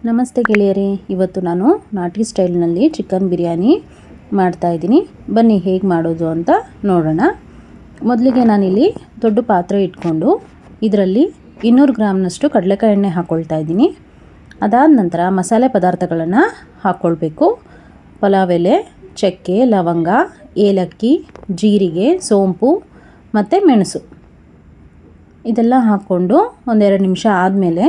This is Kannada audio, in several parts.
ನಮಸ್ತೆ ಗೆಳೆಯರೇ, ಇವತ್ತು ನಾನು ನಾಟಿ ಸ್ಟೈಲ್ನಲ್ಲಿ ಚಿಕನ್ ಬಿರಿಯಾನಿ ಮಾಡ್ತಾಯಿದ್ದೀನಿ. ಬನ್ನಿ ಹೇಗೆ ಮಾಡೋದು ಅಂತ ನೋಡೋಣ. ಮೊದಲಿಗೆ ನಾನಿಲ್ಲಿ ದೊಡ್ಡ ಪಾತ್ರೆ ಇಟ್ಕೊಂಡು ಇದರಲ್ಲಿ 200 ಗ್ರಾಮ್ನಷ್ಟು ಕಡಲೆಕಾಯಿ ಎಣ್ಣೆ ಹಾಕ್ಕೊಳ್ತಾ ಇದ್ದೀನಿ. ಅದಾದ ನಂತರ ಮಸಾಲೆ ಪದಾರ್ಥಗಳನ್ನು ಹಾಕ್ಕೊಳ್ಬೇಕು. ಪಲಾವ್ ಎಲೆ, ಚಕ್ಕೆ, ಲವಂಗ, ಏಲಕ್ಕಿ, ಜೀರಿಗೆ, ಸೋಂಪು ಮತ್ತು ಮೆಣಸು ಇದೆಲ್ಲ ಹಾಕ್ಕೊಂಡು ಒಂದೆರಡು ನಿಮಿಷ ಆದಮೇಲೆ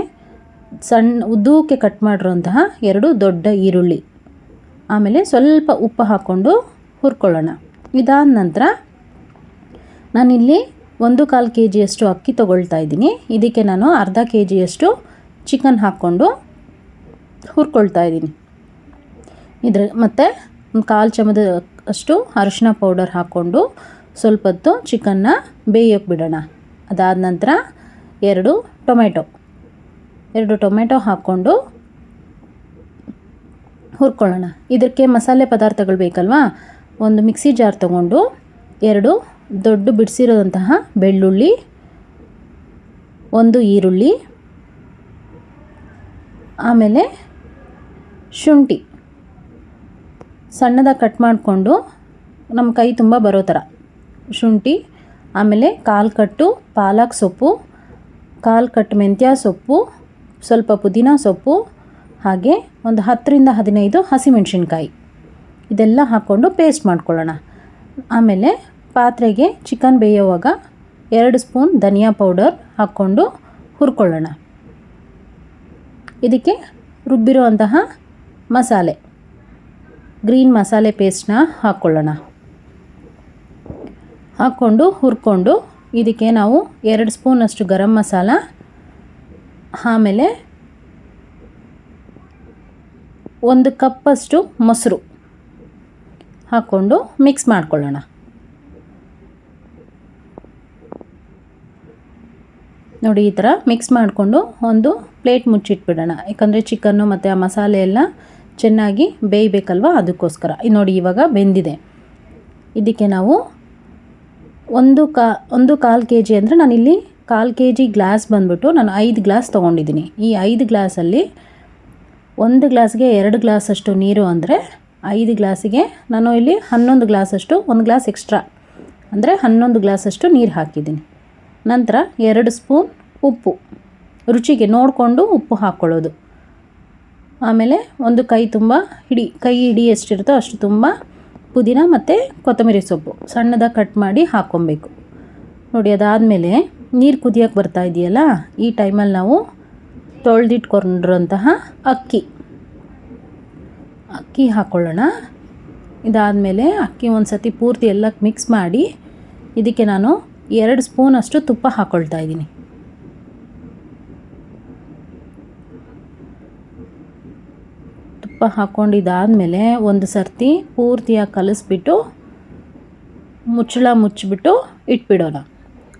ಉದ್ದಕ್ಕೆ ಕಟ್ ಮಾಡಿರೋಂತಹ 2 ದೊಡ್ಡ ಈರುಳ್ಳಿ, ಆಮೇಲೆ ಸ್ವಲ್ಪ ಉಪ್ಪು ಹಾಕ್ಕೊಂಡು ಹುರ್ಕೊಳ್ಳೋಣ. ಇದಾದ ನಂತರ ನಾನಿಲ್ಲಿ 1/4 kg ಅಕ್ಕಿ ತೊಗೊಳ್ತಾ ಇದ್ದೀನಿ. ಇದಕ್ಕೆ ನಾನು ಅರ್ಧ kg ಚಿಕನ್ ಹಾಕ್ಕೊಂಡು ಹುರ್ಕೊಳ್ತಾ ಇದ್ದೀನಿ. ಮತ್ತು 1/4 ಚಮಚ ಅರಿಶಿನ ಪೌಡರ್ ಹಾಕ್ಕೊಂಡು ಸ್ವಲ್ಪ ಹೊತ್ತು ಚಿಕನ್ನ ಬೇಯೋಕ್ಕೆ ಬಿಡೋಣ. ಅದಾದ ನಂತರ 2 ಟೊಮೆಟೊ ಹಾಕ್ಕೊಂಡು ಹುರ್ಕೊಳ್ಳೋಣ. ಇದಕ್ಕೆ ಮಸಾಲೆ ಪದಾರ್ಥಗಳು ಬೇಕಲ್ವಾ. ಒಂದು ಮಿಕ್ಸಿ ಜಾರ್ ತೊಗೊಂಡು 2 ದೊಡ್ಡ ಬಿಡಿಸಿರೋಂತಹ ಬೆಳ್ಳುಳ್ಳಿ, 1 ಈರುಳ್ಳಿ, ಆಮೇಲೆ ಶುಂಠಿ ಸಣ್ಣದಾಗಿ ಕಟ್ ಮಾಡಿಕೊಂಡು ನಮ್ಮ ಕೈ ತುಂಬ ಬರೋ ಥರ ಶುಂಠಿ, ಆಮೇಲೆ 1/4 ಕಟ್ಟು ಪಾಲಕ್ ಸೊಪ್ಪು, 1/4 ಕಟ್ಟು ಮೆಂತ್ಯ ಸೊಪ್ಪು, ಸ್ವಲ್ಪ ಪುದೀನ ಸೊಪ್ಪು, ಹಾಗೆ ಒಂದು 10ರಿಂದ 15 ಹಸಿಮೆಣಸಿನ್ಕಾಯಿ ಇದೆಲ್ಲ ಹಾಕ್ಕೊಂಡು ಪೇಸ್ಟ್ ಮಾಡ್ಕೊಳ್ಳೋಣ. ಆಮೇಲೆ ಪಾತ್ರೆಗೆ ಚಿಕನ್ ಬೇಯುವಾಗ 2 ಸ್ಪೂನ್ ಧನಿಯಾ ಪೌಡರ್ ಹಾಕ್ಕೊಂಡು ಹುರ್ಕೊಳ್ಳೋಣ. ಇದಕ್ಕೆ ರುಬ್ಬಿರುವಂತಹ ಮಸಾಲೆ, ಗ್ರೀನ್ ಮಸಾಲೆ ಪೇಸ್ಟ್ನ ಹಾಕ್ಕೊಳ್ಳೋಣ. ಹಾಕ್ಕೊಂಡು ಹುರ್ಕೊಂಡು ಇದಕ್ಕೆ ನಾವು 2 ಸ್ಪೂನಷ್ಟು ಗರಂ ಮಸಾಲ, ಆಮೇಲೆ 1 ಕಪ್ಪಷ್ಟು ಮೊಸರು ಹಾಕ್ಕೊಂಡು ಮಿಕ್ಸ್ ಮಾಡ್ಕೊಳ್ಳೋಣ. ನೋಡಿ, ಈ ಥರ ಮಿಕ್ಸ್ ಮಾಡಿಕೊಂಡು ಒಂದು ಪ್ಲೇಟ್ ಮುಚ್ಚಿಟ್ಬಿಡೋಣ. ಯಾಕಂದರೆ ಚಿಕನ್ನು ಮತ್ತು ಆ ಮಸಾಲೆ ಎಲ್ಲ ಚೆನ್ನಾಗಿ ಬೇಯಬೇಕಲ್ವ, ಅದಕ್ಕೋಸ್ಕರ. ನೋಡಿ, ಇವಾಗ ಬೆಂದಿದೆ. ಇದಕ್ಕೆ ನಾವು 1/4 kg ಅಂದರೆ ನಾನಿಲ್ಲಿ 1/4 kg ಗ್ಲಾಸ್ ಬಂದ್ಬಿಟ್ಟು ನಾನು 5 ಗ್ಲಾಸ್ ತೊಗೊಂಡಿದ್ದೀನಿ. ಈ 5 ಗ್ಲಾಸಲ್ಲಿ 1 ಗ್ಲಾಸ್ಗೆ 2 ಗ್ಲಾಸಷ್ಟು ನೀರು ಅಂದರೆ 5 ಗ್ಲಾಸಿಗೆ ನಾನು ಇಲ್ಲಿ 11 ಗ್ಲಾಸಷ್ಟು, 1 ಗ್ಲಾಸ್ ಎಕ್ಸ್ಟ್ರಾ ಅಂದರೆ 11 ಗ್ಲಾಸಷ್ಟು ನೀರು ಹಾಕಿದ್ದೀನಿ. ನಂತರ 2 ಸ್ಪೂನ್ ಉಪ್ಪು, ರುಚಿಗೆ ನೋಡಿಕೊಂಡು ಉಪ್ಪು ಹಾಕ್ಕೊಳ್ಳೋದು. ಆಮೇಲೆ ಒಂದು ಕೈ ಹಿಡಿ ಎಷ್ಟಿರುತ್ತೋ ಅಷ್ಟು ತುಂಬ ಪುದೀನ ಮತ್ತು ಕೊತ್ತಂಬರಿ ಸೊಪ್ಪು ಸಣ್ಣದಾಗಿ ಕಟ್ ಮಾಡಿ ಹಾಕ್ಕೊಬೇಕು. ನೋಡಿ, ಅದಾದಮೇಲೆ ನೀರು ಕುದಿಯೋಕ್ಕೆ ಬರ್ತಾ ಇದೆಯಲ್ಲ, ಈ ಟೈಮಲ್ಲಿ ನಾವು ತೊಳೆದಿಟ್ಕೊಂಡಿರೋಂತಹ ಅಕ್ಕಿ ಹಾಕ್ಕೊಳ್ಳೋಣ. ಇದಾದಮೇಲೆ ಅಕ್ಕಿ ಒಂದು ಸತಿ ಪೂರ್ತಿ ಎಲ್ಲ ಮಿಕ್ಸ್ ಮಾಡಿ ಇದಕ್ಕೆ ನಾನು 2 ಸ್ಪೂನಷ್ಟು ತುಪ್ಪ ಹಾಕ್ಕೊಳ್ತಾ ಇದ್ದೀನಿ. ತುಪ್ಪ ಹಾಕ್ಕೊಂಡಿದ್ದಾದಮೇಲೆ ಒಂದು ಸರ್ತಿ ಪೂರ್ತಿಯಾಗಿ ಕಲಿಸ್ಬಿಟ್ಟು ಮುಚ್ಚಿಬಿಟ್ಟು ಇಟ್ಬಿಡೋಣ.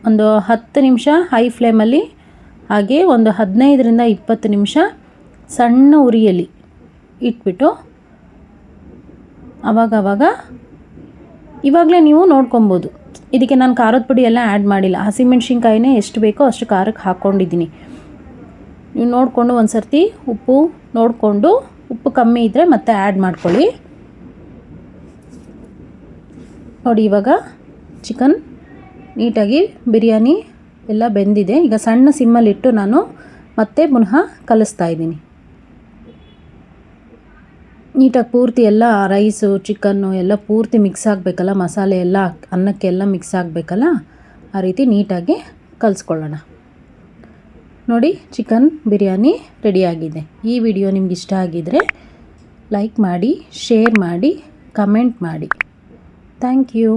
ಒಂದು 10 ನಿಮಿಷ ಹೈ ಫ್ಲೇಮಲ್ಲಿ, ಹಾಗೆ ಒಂದು 15ರಿಂದ 20 ನಿಮಿಷ ಸಣ್ಣ ಉರಿಯಲ್ಲಿ ಇಟ್ಬಿಟ್ಟು ಇವಾಗಲೇ ನೀವು ನೋಡ್ಕೊಬೋದು. ಇದಕ್ಕೆ ನಾನು ಖಾರದ ಪುಡಿ ಎಲ್ಲ ಆ್ಯಡ್ ಮಾಡಿಲ್ಲ, ಹಸಿಮೆಣ್ಸಿನ್ಕಾಯಿನೇ ಎಷ್ಟು ಬೇಕೋ ಅಷ್ಟು ಖಾರಕ್ಕೆ ಹಾಕ್ಕೊಂಡಿದ್ದೀನಿ. ನೀವು ನೋಡಿಕೊಂಡು ಒಂದು ಸರ್ತಿ ಉಪ್ಪು ಕಮ್ಮಿ ಇದ್ದರೆ ಮತ್ತೆ ಆ್ಯಡ್ ಮಾಡ್ಕೊಳ್ಳಿ. ನೋಡಿ, ಇವಾಗ ಚಿಕನ್ ನೀಟಾಗಿ ಬಿರಿಯಾನಿ ಎಲ್ಲ ಬೆಂದಿದೆ. ಈಗ ಸಣ್ಣ ಸಿಮ್ಮಲ್ಲಿಟ್ಟು ನಾನು ಮತ್ತೆ ಪುನಃ ಕಲಿಸ್ತಾ ಇದ್ದೀನಿ. ನೀಟಾಗಿ ಪೂರ್ತಿ ಎಲ್ಲ ರೈಸು, ಚಿಕನ್ನು ಎಲ್ಲ ಪೂರ್ತಿ ಮಿಕ್ಸ್ ಆಗಬೇಕಲ್ಲ, ಮಸಾಲೆ ಎಲ್ಲ ಅನ್ನಕ್ಕೆಲ್ಲ ಮಿಕ್ಸ್ ಆಗಬೇಕಲ್ಲ, ಆ ರೀತಿ ನೀಟಾಗಿ ಕಲಿಸ್ಕೊಳ್ಳೋಣ. ನೋಡಿ, ಚಿಕನ್ ಬಿರಿಯಾನಿ ರೆಡಿಯಾಗಿದೆ. ಈ ವಿಡಿಯೋ ನಿಮ್ಗೆ ಇಷ್ಟ ಆಗಿದರೆ ಲೈಕ್ ಮಾಡಿ, ಶೇರ್ ಮಾಡಿ, ಕಮೆಂಟ್ ಮಾಡಿ. Thank you.